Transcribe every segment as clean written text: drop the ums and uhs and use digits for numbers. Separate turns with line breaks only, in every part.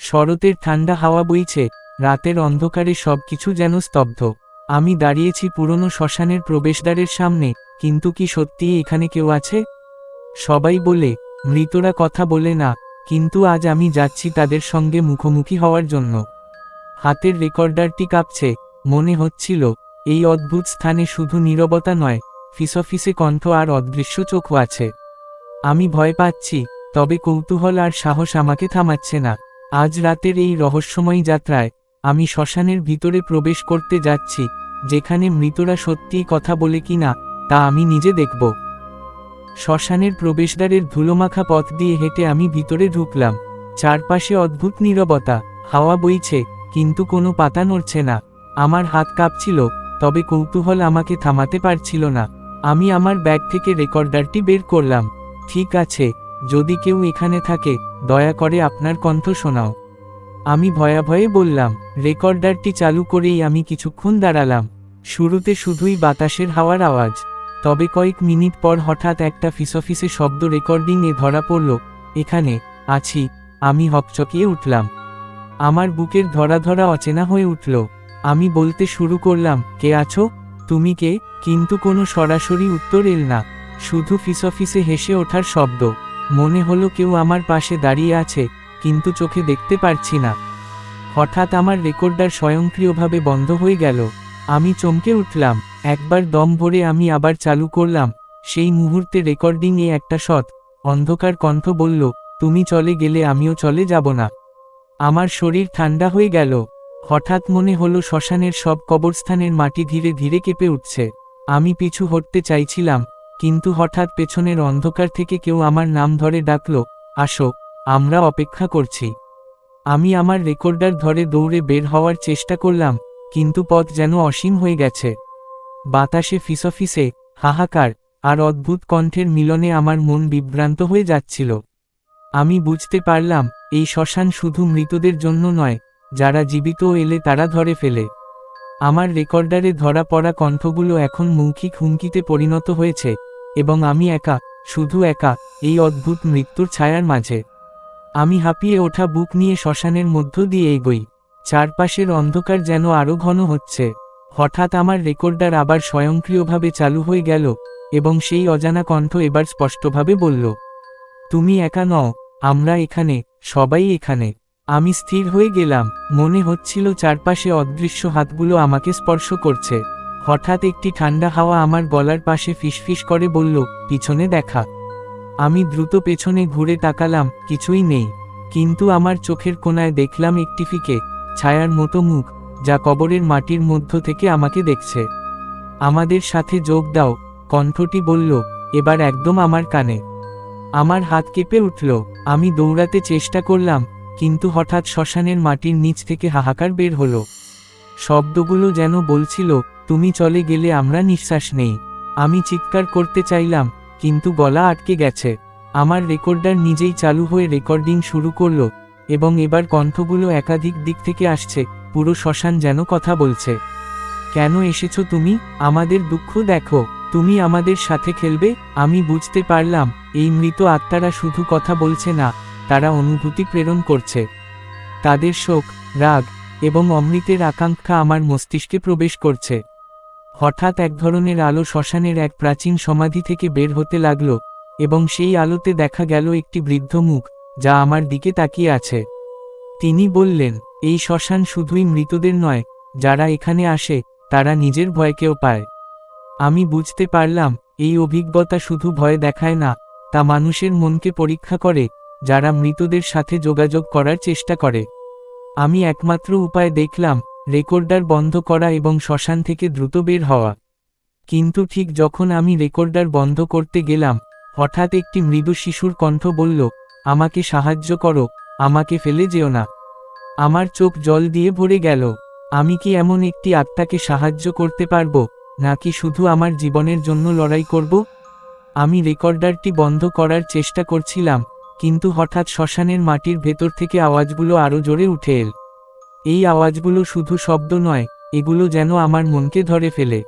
শরতের ঠান্ডা হাওয়া বইছে, রাতের অন্ধকারে সবকিছু যেন স্তব্ধ। আমি দাঁড়িয়েছি পুরনো শ্মশানের প্রবেশদ্বারের সামনে, কিন্তু কি সত্যিই এখানে কেউ আছে? সবাই বলে, মৃতরা কথা বলে না, কিন্তু আজ আমি যাচ্ছি তাদের সঙ্গে মুখোমুখি হওয়ার জন্য। হাতের রেকর্ডারটি কাঁপছে, মনে হচ্ছিল এই অদ্ভুত স্থানে শুধু নীরবতা নয়, ফিসফিসে কণ্ঠ আর অদৃশ্য চোখও আছে। আমি ভয় পাচ্ছি, তবে কৌতূহল আর সাহস আমাকে থামাচ্ছে না। আজ রাতের এই রহস্যময়ী যাত্রায় আমি শ্মশানের ভিতরে প্রবেশ করতে যাচ্ছি, যেখানে মৃতরা সত্যিই কথা বলে কিনা তা আমি নিজে দেখব। শ্মশানের প্রবেশদ্বারের ধুলোমাখা পথ দিয়ে হেঁটে আমি ভিতরে ঢুকলাম। চারপাশে অদ্ভুত নীরবতা, হাওয়া বইছে, কিন্তু কোনো পাতা নড়ছে না। আমার হাত কাঁপছিল, তবে কৌতূহল আমাকে থামাতে পারছিল না। আমি আমার ব্যাগ থেকে রেকর্ডারটি বের করলাম। ঠিক আছে, যদি কেউ এখানে থাকে, দয়া করে আপনার কণ্ঠ শোনাও, আমি ভয়ে বললাম। রেকর্ডারটি চালু করেই আমি কিছুক্ষণ দাঁড়ালাম। শুরুতে শুধুই বাতাসের হাওয়ার আওয়াজ, তবে কয়েক মিনিট পর হঠাৎ একটা ফিসফিসে শব্দ রেকর্ডিংয়ে ধরা পড়ল। এখানে আছি, আমি হকচকিয়ে উঠলাম। আমার বুকের ধরা অচেনা হয়ে উঠল। আমি বলতে শুরু করলাম, কে আছো, তুমি কে? কিন্তু কোনো সরাসরি উত্তর এল না, শুধু ফিসফিসে হেসে ওঠার শব্দ। মনে হলো কেউ আমার পাশে দাঁড়িয়ে আছে, কিন্তু চোখে দেখতে পারছি না। হঠাৎ আমার রেকর্ডার স্বয়ংক্রিয়ভাবে বন্ধ হয়ে গেল। আমি চমকে উঠলাম। একবার দম ভরে আমি আবার চালু করলাম। সেই মুহূর্তে রেকর্ডিংয়ে একটা অন্ধকার কণ্ঠ বলল, তুমি চলে গেলে আমিও চলে যাব না। আমার শরীর ঠান্ডা হয়ে গেল। হঠাৎ মনে হলো শ্মশানের সব কবরস্থানের মাটি ধীরে ধীরে কেঁপে উঠছে। আমি পিছু হটতে চাইছিলাম, কিন্তু হঠাৎ পেছনের অন্ধকার থেকে কেউ আমার নাম ধরে ডাকল, আসো, আমরা অপেক্ষা করছি। আমি আমার রেকর্ডার ধরে দৌড়ে বের হওয়ার চেষ্টা করলাম, কিন্তু পথ যেন অসীম হয়ে গেছে। বাতাসে ফিসফিসে হাহাকার আর অদ্ভুত কণ্ঠের মিলনে আমার মন বিভ্রান্ত হয়ে যাচ্ছিল। আমি বুঝতে পারলাম, এই শ্মশান শুধু মৃতদের জন্য নয়, যারা জীবিত এলে তারা ধরে ফেলে। আমার রেকর্ডারে ধরা পড়া কণ্ঠগুলো এখন মৌখিক হুমকিতে পরিণত হয়েছে, এবং আমি একা, শুধু একা, এই অদ্ভুত মৃত্যুর ছায়ার মাঝে। আমি হাঁপিয়ে ওঠা বুক নিয়ে শ্মশানের মধ্য দিয়ে এগোই। চারপাশের অন্ধকার যেন আরও ঘন হচ্ছে। হঠাৎ আমার রেকর্ডার আবার স্বয়ংক্রিয়ভাবে চালু হয়ে গেল, এবং সেই অজানা কণ্ঠ এবার স্পষ্টভাবে বলল, তুমি একা নও, আমরা এখানে, সবাই এখানে। আমি স্থির হয়ে গেলাম, মনে হচ্ছিল চারপাশে অদৃশ্য হাতগুলো আমাকে স্পর্শ করছে। হঠাৎ একটি ঠান্ডা হাওয়া আমার গলার পাশে ফিসফিস করে বলল, পিছনে দেখা। আমি দ্রুত পেছনে ঘুরে তাকালাম, কিছুই নেই, কিন্তু আমার চোখের কোণায় দেখলাম একটি ফিকে ছায়ার মতো মুখ, যা কবরের মাটির মধ্য থেকে আমাকে দেখছে। আমাদের সাথে যোগ দাও, কণ্ঠটি বলল, এবার একদম আমার কানে। আমার হাত কেঁপে উঠল। আমি দৌড়াতে চেষ্টা করলাম, কিন্তু হঠাৎ শ্মশানের মাটির নিচ থেকে হাহাকার বের হলো। শব্দগুলো যেন বলছিল, তুমি চলে গেলে আমরা নিঃশ্বাস নেই। আমি চিৎকার করতে চাইলাম, কিন্তু গলা আটকে গেছে। আমার রেকর্ডার নিজেই চালু হয়ে রেকর্ডিং শুরু করলো, এবং এবার কণ্ঠগুলো একাধিক দিক থেকে আসছে, পুরো শ্মশান যেন কথা বলছে। কেন এসেছো তুমি? আমাদের দুঃখ দেখো, তুমি আমাদের সাথে খেলবে? আমি বুঝতে পারলাম, এই মৃত আত্মারা শুধু কথা বলছে না, তারা অনুভূতি প্রেরণ করছে। তাদের শোক, রাগ এবং অমৃতের আকাঙ্ক্ষা আমার মস্তিষ্কে প্রবেশ করছে। হঠাৎ এক ধরনের আলো শ্মশানের এক প্রাচীন সমাধি থেকে বের হতে লাগলো, এবং সেই আলোতে দেখা গেল একটি বৃদ্ধ মুখ, যা আমার দিকে তাকিয়ে আছে। তিনি বললেন, এই শ্মশান শুধুই মৃতদের নয়, যারা এখানে আসে তারা নিজের ভয়কেও পায়। আমি বুঝতে পারলাম, এই অভিজ্ঞতা শুধু ভয় দেখায় না, তা মানুষের মনকে পরীক্ষা করে, যারা মৃতদের সাথে যোগাযোগ করার চেষ্টা করে। আমি একমাত্র উপায় দেখলাম, রেকর্ডার বন্ধ করা এবং শ্মশান থেকে দ্রুত বের হওয়া। কিন্তু ঠিক যখন আমি রেকর্ডার বন্ধ করতে গেলাম, হঠাৎ একটি মৃদু শিশুর কণ্ঠ বলল, আমাকে সাহায্য করো, আমাকে ফেলে যেও না। আমার চোখ জল দিয়ে ভরে গেল। আমি কি এমন একটি আত্মাকে সাহায্য করতে পারবো, নাকি শুধু আমার জীবনের জন্য লড়াই করব? আমি রেকর্ডারটি বন্ধ করার চেষ্টা করছিলাম, কিন্তু হঠাৎ শ্মশানের মাটির ভেতর থেকে আওয়াজগুলো আরও জোরে উঠে এল। এই আওয়াজগুলো শুধু শব্দ নয়, এগুলো যেন আমার মনকে ধরে ফেলে।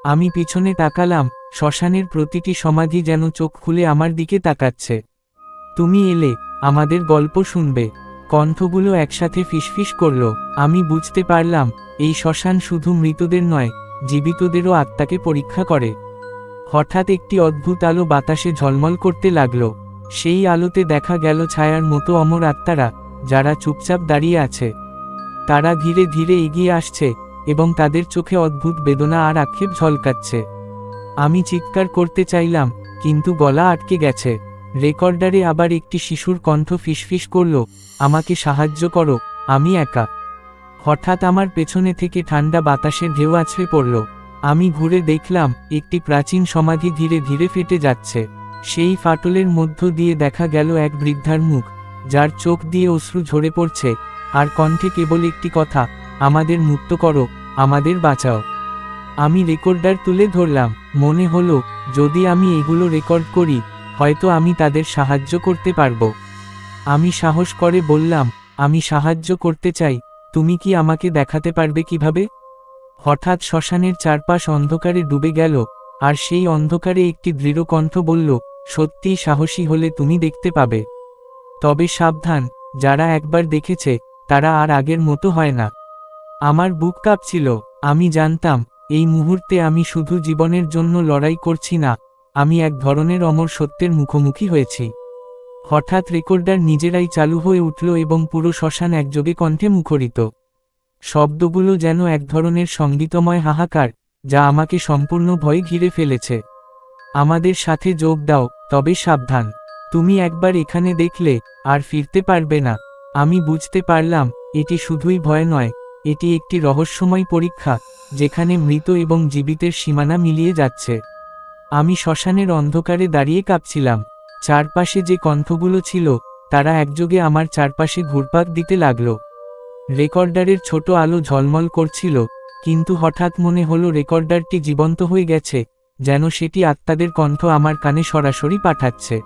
আমি পিছনে তাকালাম, শ্মশানের প্রতিটি সমাধি যেন চোখ খুলে আমার দিকে তাকাচ্ছে। তুমি এলে, আমাদের গল্প শুনবে। কণ্ঠগুলো একসাথে ফিসফিস করল। আমি বুঝতে পারলাম এই শ্মশান শুধু মৃতদের নয়, জীবিতদেরও আত্মাকে পরীক্ষা করে। হঠাৎ একটি অদ্ভুত আলো বাতাসে ঝলমল করতে লাগল। সেই আলোতে দেখা গেল ছায়ার মতো অমর আত্মারা, যারা চুপচাপ দাঁড়িয়ে আছে। তারা ধীরে ধীরে এগিয়ে আসছে এবং তাদের চোখে অদ্ভুত বেদনা আর আক্ষেপ ঝলকাচ্ছে। আমি চিৎকার করতে চাইলাম, কিন্তু গলা আটকে গেছে। রেকর্ডারে আবার একটি শিশুর কণ্ঠ ফিসফিস করল, আমাকে সাহায্য করো, আমি একা। হঠাৎ আমার পেছনে থেকে ঠান্ডা বাতাসের ঢেউ আছড়ে পড়ল। আমি ঘুরে দেখলাম একটি প্রাচীন সমাধি ধীরে ধীরে ফেটে যাচ্ছে। সেই ফাটলের মধ্য দিয়ে দেখা গেল এক বৃদ্ধার মুখ, যার চোখ দিয়ে অশ্রু ঝরে পড়ছে, আর কণ্ঠে কেবল একটি কথা, আমাদের মুক্ত করো, আমাদের বাঁচাও। আমি রেকর্ডার তুলে ধরলাম। মনে হলো যদি আমি এগুলো রেকর্ড করি, হয়তো আমি তাদের সাহায্য করতে পারব। আমি সাহস করে বললাম, আমি সাহায্য করতে চাই, তুমি কি আমাকে দেখাতে পারবে কিভাবে? হঠাৎ শ্মশানের চারপাশ অন্ধকারে ডুবে গেল, আর সেই অন্ধকারে একটি দৃঢ় কণ্ঠ বলল, সত্যিই সাহসী হলে তুমি দেখতে পাবে। তবে সাবধান, যারা একবার দেখেছে তারা আর আগের মতো হয় না। আমার বুক কাঁপছিল। আমি জানতাম এই মুহূর্তে আমি শুধু জীবনের জন্য লড়াই করছি না, আমি এক ধরনের অমর সত্যের মুখোমুখি হয়েছি। হঠাৎ রেকর্ডার নিজেরাই চালু হয়ে উঠল এবং পুরো শ্মশান একযোগে কণ্ঠে মুখরিত। শব্দগুলো যেন এক ধরনের সঙ্গীতময় হাহাকার, যা আমাকে সম্পূর্ণ ভয়ে ঘিরে ফেলেছে। আমাদের সাথে যোগ দাও, তবে সাবধান, তুমি একবার এখানে দেখলে আর ফিরতে পারবে না। আমি বুঝতে পারলাম এটি শুধুই ভয় নয়, এটি একটি রহস্যময় পরীক্ষা, যেখানে মৃত এবং জীবিতের সীমানা মিলিয়ে যাচ্ছে। আমি শ্মশানের অন্ধকারে দাঁড়িয়ে কাঁপছিলাম। চারপাশে যে কণ্ঠগুলো ছিল তারা একযোগে আমার চারপাশে ঘুরপাক দিতে লাগল। রেকর্ডারের ছোট আলো ঝলমল করছিল, কিন্তু হঠাৎ মনে হলো রেকর্ডারটি জীবন্ত হয়ে গেছে, যেন সেটি আত্মাদের কণ্ঠ আমার কানে সরাসরি পাঠাচ্ছে।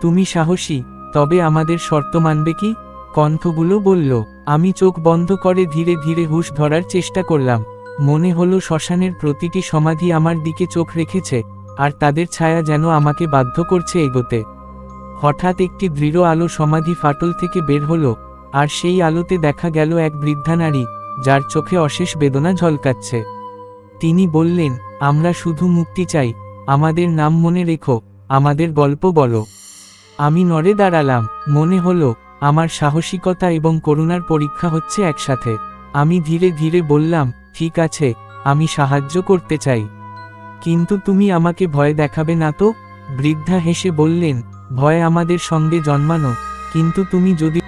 তুমি সাহসী, তবে আমাদের শর্ত মানবে কি? কণ্ঠগুলো বলল। আমি চোখ বন্ধ করে ধীরে ধীরে হুঁশ ধরার চেষ্টা করলাম। মনে হলো শ্মশানের প্রতিটি সমাধি আমার দিকে চোখ রেখেছে, আর তাদের ছায়া যেন আমাকে বাধ্য করছে এগোতে। হঠাৎ একটি দৃঢ় আলো সমাধি ফাটল থেকে বের হলো, আর সেই আলোতে দেখা গেল এক বৃদ্ধা নারী, যার চোখে অশেষ বেদনা ঝলকাচ্ছে। তিনি বললেন, আমরা শুধু মুক্তি চাই, আমাদের নাম মনে রেখো, আমাদের গল্প বলো। আমি নড়ে দাঁড়ালাম। মনে হলো আমার সাহসিকতা এবং করুণার পরীক্ষা হচ্ছে একসাথে। আমি ধীরে ধীরে বললাম, ঠিক আছে, আমি সাহায্য করতে চাই, কিন্তু তুমি আমাকে ভয় দেখাবে না তো? বৃদ্ধা হেসে বললেন, ভয় আমাদের সঙ্গে জন্মানো, কিন্তু তুমি যদি